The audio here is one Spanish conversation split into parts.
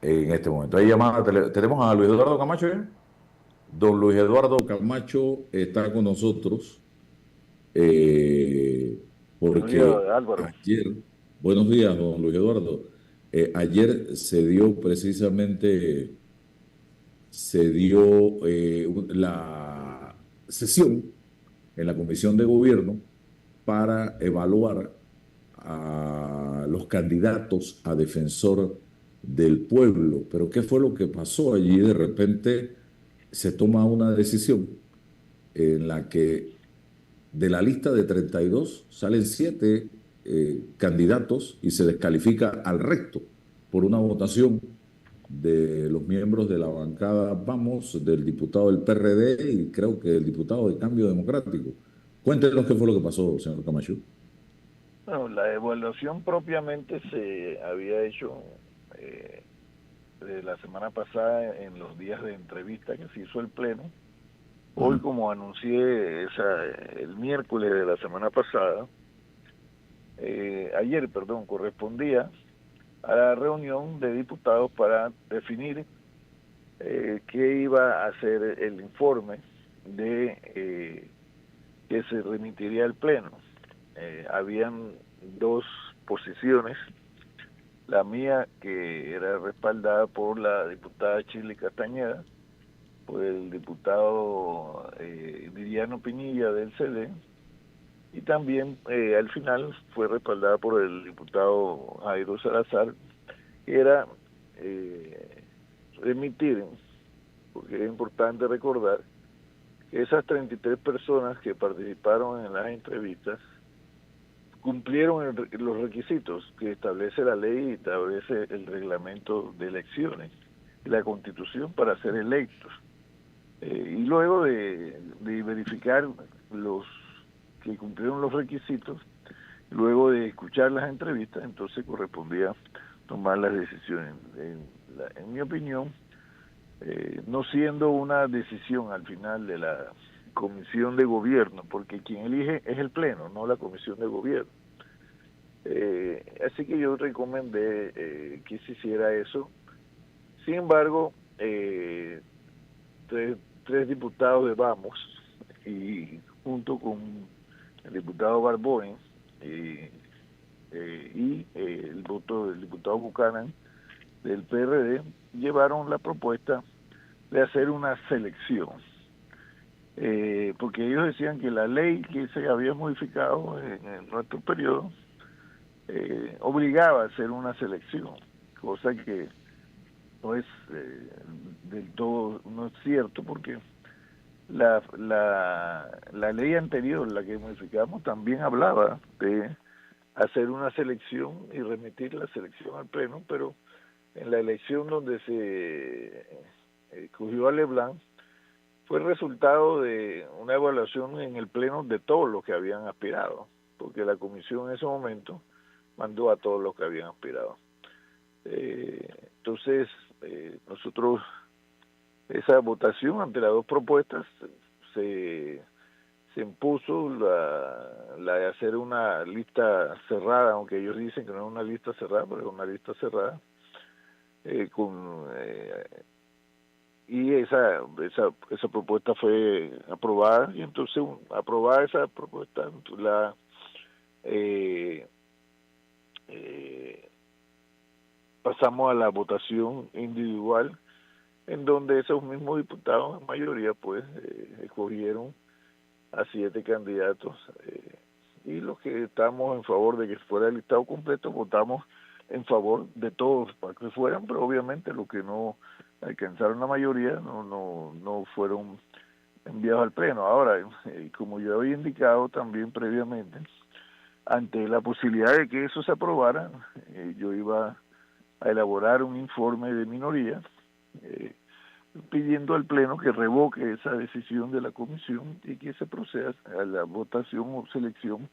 en este momento. Hay llamada, tenemos a Luis Eduardo Camacho, ¿eh? Don Luis Eduardo Camacho está con nosotros eh, Buenos días, porque Álvaro. ayer, buenos días, don Luis Eduardo. Ayer se dio precisamente, la sesión en la Comisión de Gobierno para evaluar a los candidatos a defensor del pueblo. Pero ¿qué fue lo que pasó allí? De repente se toma una decisión en la que de la lista de 32 salen 7 candidatos y se descalifica al resto por una votación de los miembros de la bancada Vamos, del diputado del PRD y creo que del diputado de Cambio Democrático. Cuéntenos qué fue lo que pasó, señor Camacho. Bueno, la evaluación propiamente se había hecho eh, de la semana pasada en los días de entrevista que se hizo el Pleno. Hoy, Ajá. como anuncié el miércoles de la semana pasada, ayer, perdón, correspondía a la reunión de diputados para definir qué iba a ser el informe de que se remitiría al Pleno. Habían dos posiciones, la mía que era respaldada por la diputada Chile Castañeda, por el diputado Viriano Pinilla del CD, y también al final fue respaldada por el diputado Jairo Salazar, que era eh, remitir, porque es importante recordar que esas 33 personas que participaron en las entrevistas cumplieron los requisitos que establece la ley y establece el reglamento de elecciones y la constitución para ser electos. Y luego de verificar los que cumplieron los requisitos, luego de escuchar las entrevistas, entonces correspondía tomar las decisiones. En mi opinión, no siendo una decisión al final de la comisión de gobierno, porque quien elige es el pleno, no la comisión de gobierno. Así que yo recomendé que se hiciera eso. Sin embargo, tres diputados de Vamos y junto con el diputado Barbones el voto del diputado Buchanan del PRD llevaron la propuesta de hacer una selección, porque ellos decían que la ley que se había modificado en nuestro periodo obligaba a hacer una selección, cosa que no es del todo, no es cierto, porque la ley anterior, la que modificamos, también hablaba de hacer una selección y remitir la selección al pleno, pero en la elección donde se escogió a Leblanc fue el resultado de una evaluación en el pleno de todos los que habían aspirado, porque la comisión en ese momento mandó a todos los que habían aspirado. Entonces, nosotros, esa votación ante las dos propuestas, se, se impuso la de hacer una lista cerrada, aunque ellos dicen que no es una lista cerrada, pero es una lista cerrada, con y esa propuesta fue aprobada, y entonces aprobada esa propuesta la eh, eh, pasamos a la votación individual, en donde esos mismos diputados en mayoría pues escogieron a 7 candidatos, y los que estamos en favor de que fuera el listado completo votamos en favor de todos para que fueran, pero obviamente los que no alcanzaron la mayoría no fueron enviados al pleno. Ahora, como yo había indicado también previamente, ante la posibilidad de que eso se aprobara, yo iba a elaborar un informe de minoría eh, pidiendo al Pleno que revoque esa decisión de la Comisión y que se proceda a la votación o selección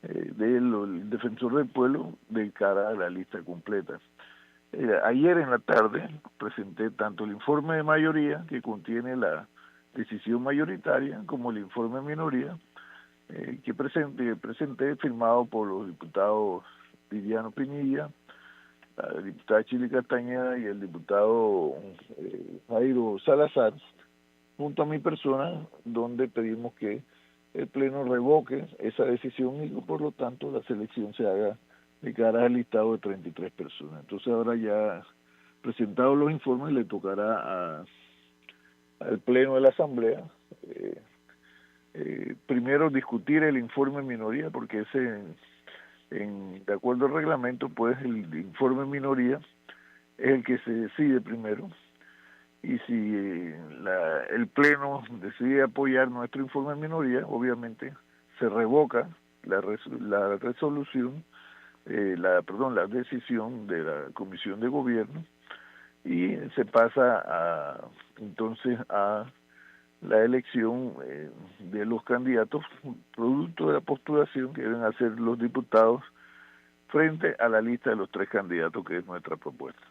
del defensor del pueblo de cara a la lista completa. Ayer en la tarde presenté tanto el informe de mayoría, que contiene la decisión mayoritaria, como el informe de minoría, que presenté firmado por los diputados Viviano Pinilla, la diputada Chili Castañeda y el diputado Jairo Salazar, junto a mi persona, donde pedimos que el Pleno revoque esa decisión y por lo tanto la selección se haga de cara al listado de 33 personas. Entonces ahora ya presentados los informes le tocará al Pleno de la Asamblea primero discutir el informe en minoría, porque ese, de acuerdo al reglamento, pues el informe en minoría es el que se decide primero, y si el Pleno decide apoyar nuestro informe en minoría, obviamente se revoca la resolución, la decisión de la Comisión de Gobierno, y se pasa entonces a la elección de los candidatos producto de la postulación que deben hacer los diputados frente a la lista de los 3 candidatos, que es nuestra propuesta.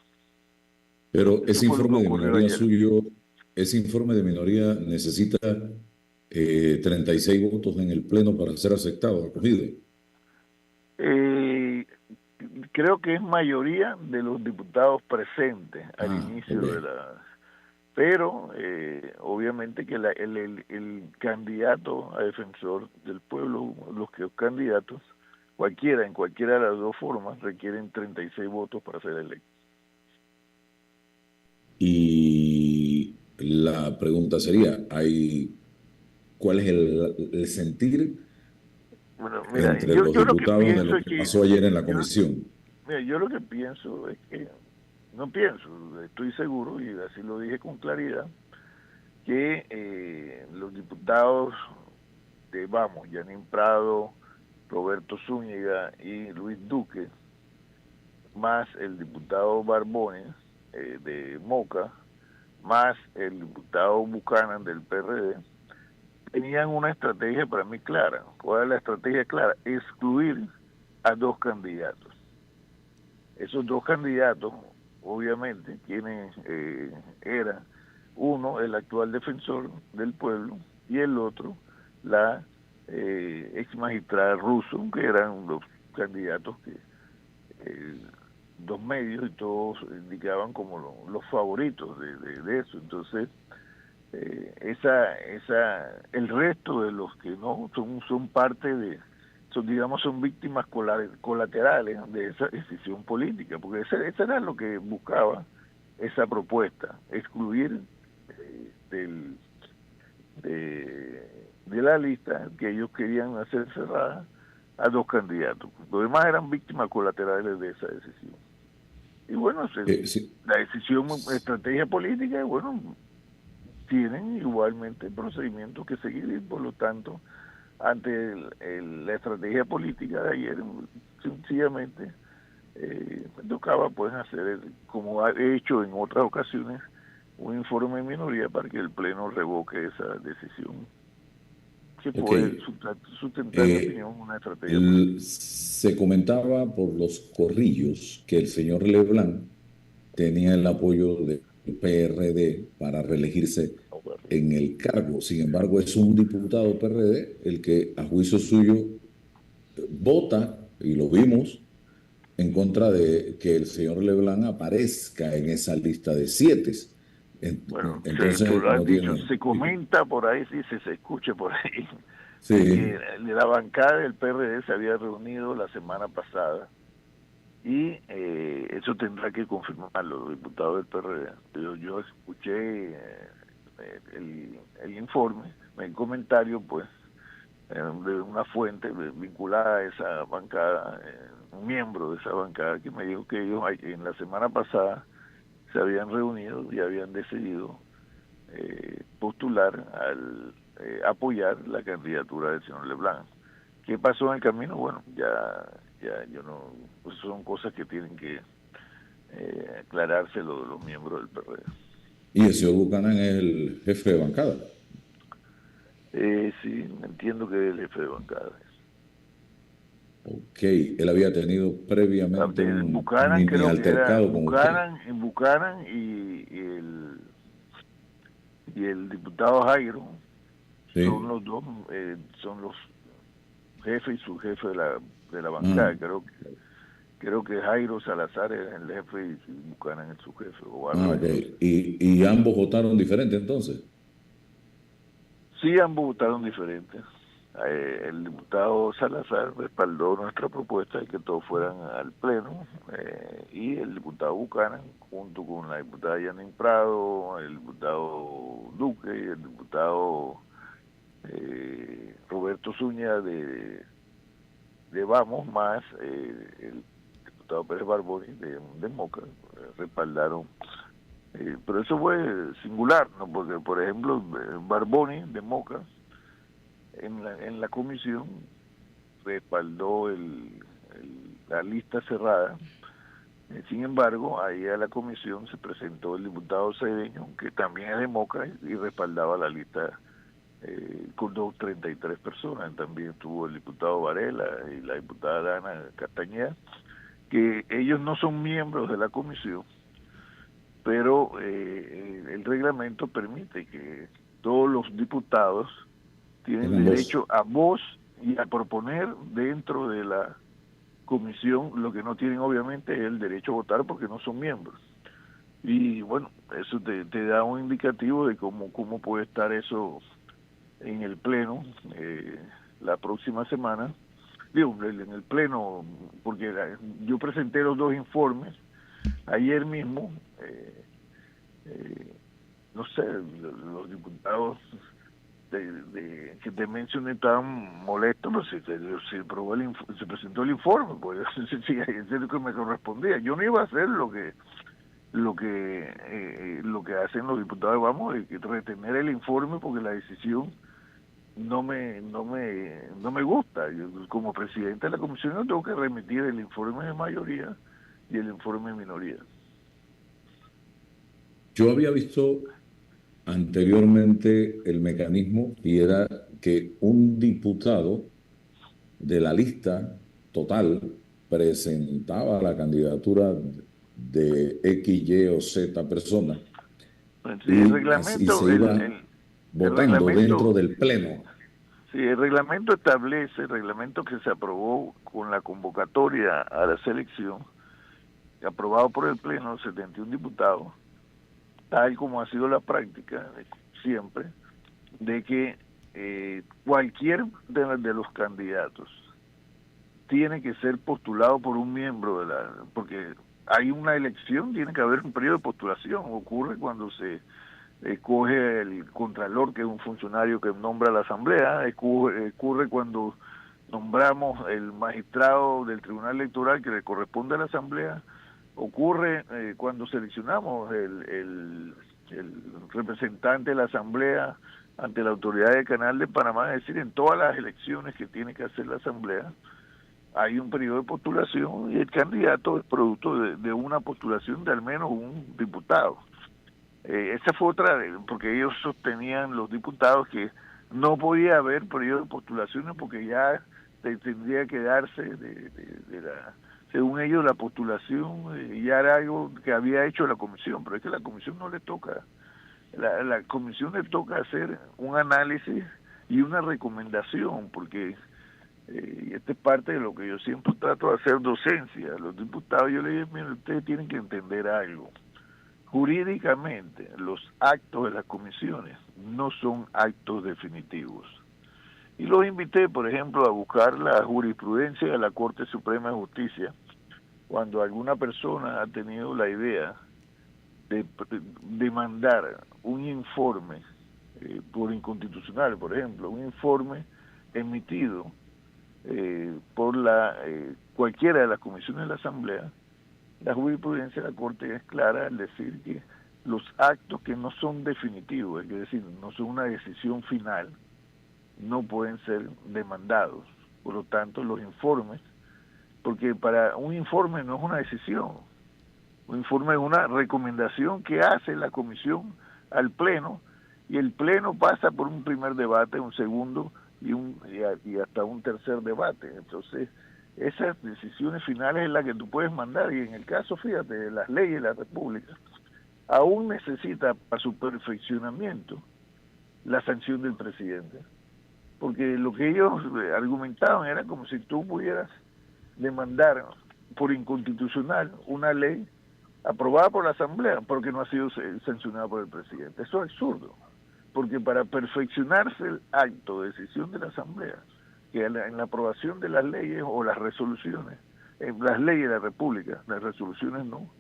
Pero ese informe de minoría suyo, ese informe de minoría necesita 36 votos en el Pleno para ser aceptado, acogido. Creo que es mayoría de los diputados presentes al inicio de la... Pero obviamente que el candidato a defensor del pueblo, los candidatos, en cualquiera de las dos formas, requieren 36 votos para ser electos. Y la pregunta sería, ¿cuál es el sentir entre los diputados de lo que pasó ayer en la comisión? Yo lo que pienso es que, estoy seguro, y así lo dije con claridad, que los diputados de Yanín Prado, Roberto Zúñiga y Luis Duque, más el diputado Barbones de Moca, más el diputado Buchanan del PRD, tenían una estrategia para mí clara. ¿Cuál es la estrategia clara? Excluir a 2 candidatos. Esos 2 candidatos, obviamente, quienes eran uno, el actual defensor del pueblo, y el otro, la ex magistrada Russo, que eran los candidatos que 2 medios y todos indicaban como los favoritos de eso. Entonces, el resto de los que no son parte de, son víctimas colaterales de esa decisión política, porque eso era lo que buscaba esa propuesta, excluir de la lista que ellos querían hacer cerrada a 2 candidatos. Los demás eran víctimas colaterales de esa decisión. Y bueno, sí. La decisión, estrategia política, bueno, tienen igualmente procedimientos que seguir, y por lo tanto, ante la estrategia política de ayer, sencillamente me tocaba pues hacer, como he hecho en otras ocasiones, un informe en minoría para que el Pleno revoque esa decisión, que puede sustentar, en mi opinión, una estrategia política. Se comentaba por los corrillos que el señor Leblanc tenía el apoyo del PRD para reelegirse en el cargo. Sin embargo, es un diputado PRD el que, a juicio suyo, vota, y lo vimos, en contra de que el señor Leblanc aparezca en esa lista de 7. Bueno, entonces se comenta por ahí, sí, se escucha por ahí, sí, que la bancada del PRD se había reunido la semana pasada, y eso tendrá que confirmar los diputados del PRD. Yo escuché el informe, el comentario, pues, de una fuente vinculada a esa bancada, un miembro de esa bancada, que me dijo que ellos en la semana pasada se habían reunido y habían decidido postular apoyar la candidatura del señor Leblanc. ¿Qué pasó en el camino? Bueno, ya yo no, pues son cosas que tienen que aclararse los miembros del PRD. ¿Y el señor Buchanan es el jefe de bancada? Sí, entiendo que es el jefe de bancada. Ok, él había tenido previamente un Buchanan, mini altercado con Buchanan y el diputado Jairo, sí, son los dos, son los jefes y subjefes de la bancada. Creo que Creo que Jairo Salazar es el jefe y Buchanan es su jefe o algo Ah, ok. así. Y ambos votaron diferente entonces. Sí, ambos votaron diferentes. El diputado Salazar respaldó nuestra propuesta de que todos fueran al Pleno, y el diputado Buchanan, junto con la diputada Yanin Prado, el diputado Duque y el diputado Roberto Zúñiga de Vamos, más el diputado Pérez Barboni de Moca, respaldaron. Pero eso fue singular, ¿no? Porque, por ejemplo, Barboni de Moca en la comisión respaldó la lista cerrada. Sin embargo, ahí a la comisión se presentó el diputado Cedeño, que también es de Moca, y respaldaba la lista con 33 personas. También estuvo el diputado Varela y la diputada Dana Castañeda, que ellos no son miembros de la comisión, pero el reglamento permite que todos los diputados tienen Tengan voz. derecho a voz y a proponer dentro de la comisión. Lo que no tienen obviamente es el derecho a votar porque no son miembros. Y bueno, eso te da un indicativo de cómo puede estar eso en el Pleno la próxima semana. Digo, en el Pleno, porque yo presenté los dos informes ayer mismo. Eh, no sé, los diputados que te mencioné estaban molestos, pero se presentó el informe, pues sí, es lo que me correspondía. Yo no iba a hacer lo que hacen los diputados, vamos, retener el informe porque la decisión no me gusta. Yo, como presidente de la comisión, yo tengo que remitir el informe de mayoría y el informe de minoría. Yo había visto anteriormente el mecanismo y era que un diputado de la lista total presentaba la candidatura de X, Y o Z persona Pues, sí, y se iba el votando dentro reglamento, del pleno. sí, el reglamento establece, el reglamento que se aprobó con la convocatoria a la selección, aprobado por el Pleno, 71 diputados, tal como ha sido la práctica siempre, de que cualquier de los candidatos tiene que ser postulado por un miembro porque hay una elección, tiene que haber un periodo de postulación. Ocurre cuando se escoge el contralor, que es un funcionario que nombra la asamblea. Ocurre cuando nombramos el magistrado del tribunal electoral que le corresponde a la asamblea. Ocurre cuando seleccionamos el representante de la asamblea ante la autoridad del Canal de Panamá. Es decir, en todas las elecciones que tiene que hacer la asamblea hay un periodo de postulación y el candidato es producto de una postulación de al menos un diputado. Esa fue otra, porque ellos sostenían, los diputados, que no podía haber periodo de postulaciones porque ya tendría que darse según ellos, la postulación ya era algo que había hecho la comisión, pero es que la comisión no le toca, la comisión le toca hacer un análisis y una recomendación, porque y esta es parte de lo que yo siempre trato de hacer docencia. Los diputados, yo les digo, miren, ustedes tienen que entender algo. Jurídicamente, los actos de las comisiones no son actos definitivos. Y los invité, por ejemplo, a buscar la jurisprudencia de la Corte Suprema de Justicia, cuando alguna persona ha tenido la idea de mandar un informe por inconstitucional, por ejemplo, un informe emitido por cualquiera de las comisiones de la Asamblea. La jurisprudencia de la Corte es clara al decir que los actos que no son definitivos, es decir, no son una decisión final, no pueden ser demandados. Por lo tanto, los informes, porque para un informe no es una decisión, un informe es una recomendación que hace la comisión al Pleno, y el Pleno pasa por un primer debate, un segundo y hasta un tercer debate. Entonces, esas decisiones finales es la que tú puedes mandar, y en el caso, fíjate, de las leyes de la República, aún necesita para su perfeccionamiento la sanción del presidente, porque lo que ellos argumentaban era como si tú pudieras demandar por inconstitucional una ley aprobada por la Asamblea porque no ha sido sancionada por el presidente. Eso es absurdo, porque para perfeccionarse el acto de decisión de la Asamblea, que en la aprobación de las leyes o las resoluciones, las leyes de la República, las resoluciones no,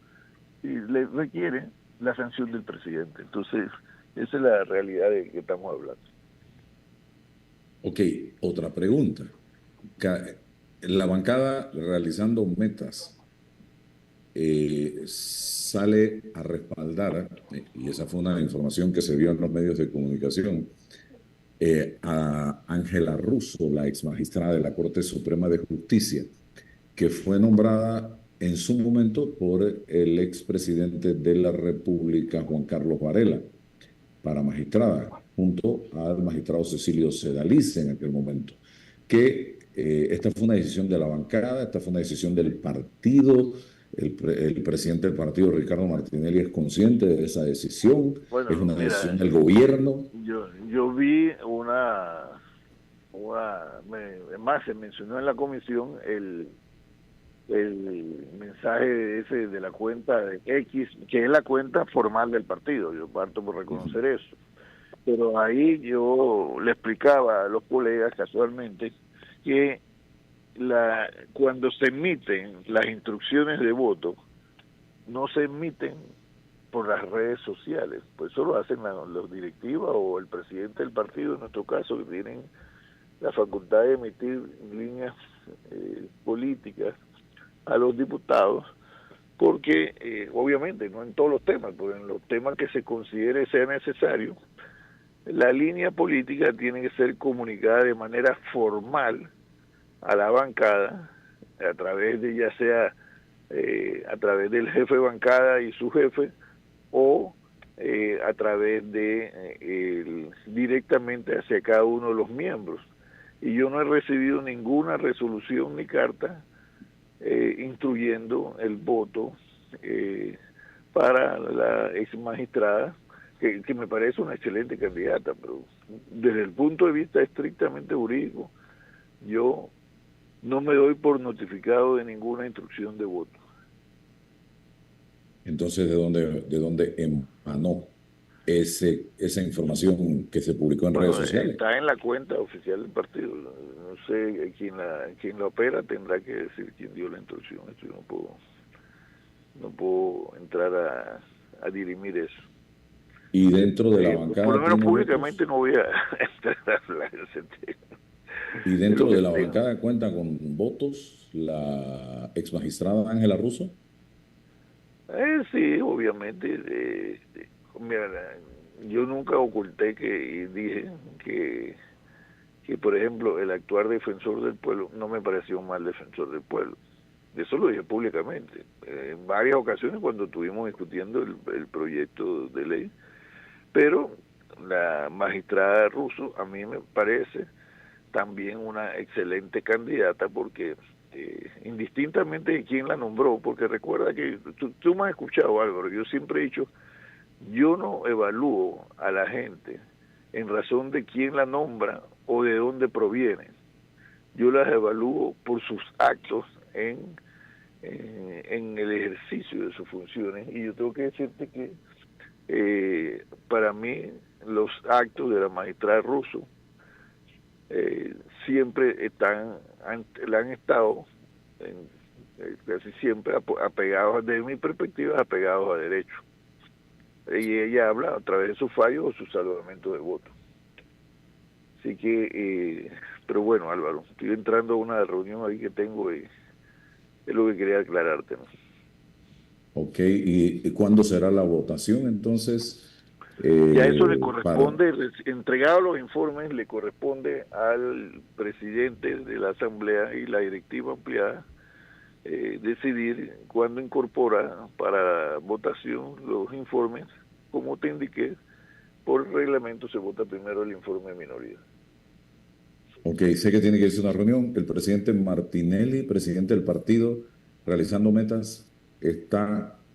y le requiere la sanción del presidente. Entonces, esa es la realidad de que estamos hablando. Ok, otra pregunta. La bancada realizando metas sale a respaldar, y esa fue una información que se vio en los medios de comunicación, a Ángela Russo, la ex magistrada de la Corte Suprema de Justicia, que fue nombrada en su momento por el expresidente de la República, Juan Carlos Varela, para magistrada, junto al magistrado Cecilio Sedalice en aquel momento. Que esta fue una decisión de la bancada, esta fue una decisión del partido. El presidente del partido, Ricardo Martinelli, es consciente de esa decisión, Bueno, es una mira, decisión del gobierno. yo vi más se mencionó en la comisión el mensaje ese de la cuenta de X, que es la cuenta formal del partido, yo parto por reconocer eso. Pero ahí yo le explicaba a los colegas casualmente que cuando se emiten las instrucciones de voto, no se emiten por las redes sociales, pues eso lo hacen los directivos o el presidente del partido, en nuestro caso, que tienen la facultad de emitir líneas políticas a los diputados, porque obviamente no en todos los temas, pero en los temas que se considere sea necesario, la línea política tiene que ser comunicada de manera formal a la bancada, a través de ya sea a través del jefe de bancada y su jefe, o a través de directamente hacia cada uno de los miembros. Y yo no he recibido ninguna resolución ni carta instruyendo el voto para la ex magistrada, que me parece una excelente candidata, pero desde el punto de vista estrictamente jurídico, yo no me doy por notificado de ninguna instrucción de voto. Entonces, ¿de dónde emanó esa información que se publicó en redes Bueno, sociales? está en la cuenta oficial del partido. No sé quién la opera, tendrá que decir quién dio la instrucción. Esto yo no puedo entrar a dirimir eso. Y dentro de la Por lo bancada menos tiene públicamente votos. no voy a entrar a hablar de ese tema. Y De lo dentro que de la tengo. bancada cuenta con votos la ex magistrada Ángela Russo. Sí, obviamente. Mira, yo nunca oculté y dije que, por ejemplo, el actual defensor del pueblo no me pareció un mal defensor del pueblo. Eso lo dije públicamente. En varias ocasiones cuando estuvimos discutiendo el proyecto de ley. Pero la magistrada Russo a mí me parece también una excelente candidata porque indistintamente de quién la nombró, porque recuerda que tú me has escuchado, Álvaro, yo siempre he dicho, yo no evalúo a la gente en razón de quién la nombra o de dónde proviene. Yo las evalúo por sus actos en el ejercicio de sus funciones. Y yo tengo que decirte que para mí los actos de la magistrada Russo siempre la han estado casi siempre apegados, desde mi perspectiva, apegados a derecho. Y ella habla a través de sus fallos o sus salvamentos de voto. Así que, pero bueno, Álvaro, estoy entrando a una reunión ahí que tengo y es lo que quería aclararte, ¿no? Ok, ¿y cuándo será la votación entonces? Ya eso le Para... corresponde, entregado los informes, le corresponde al presidente de la Asamblea y la directiva ampliada decidir cuándo incorpora para votación los informes. Como te indiqué, por reglamento se vota primero el informe de minoría. Ok, sé que tiene que irse a una reunión. El presidente Martinelli, presidente del partido, realizando metas, está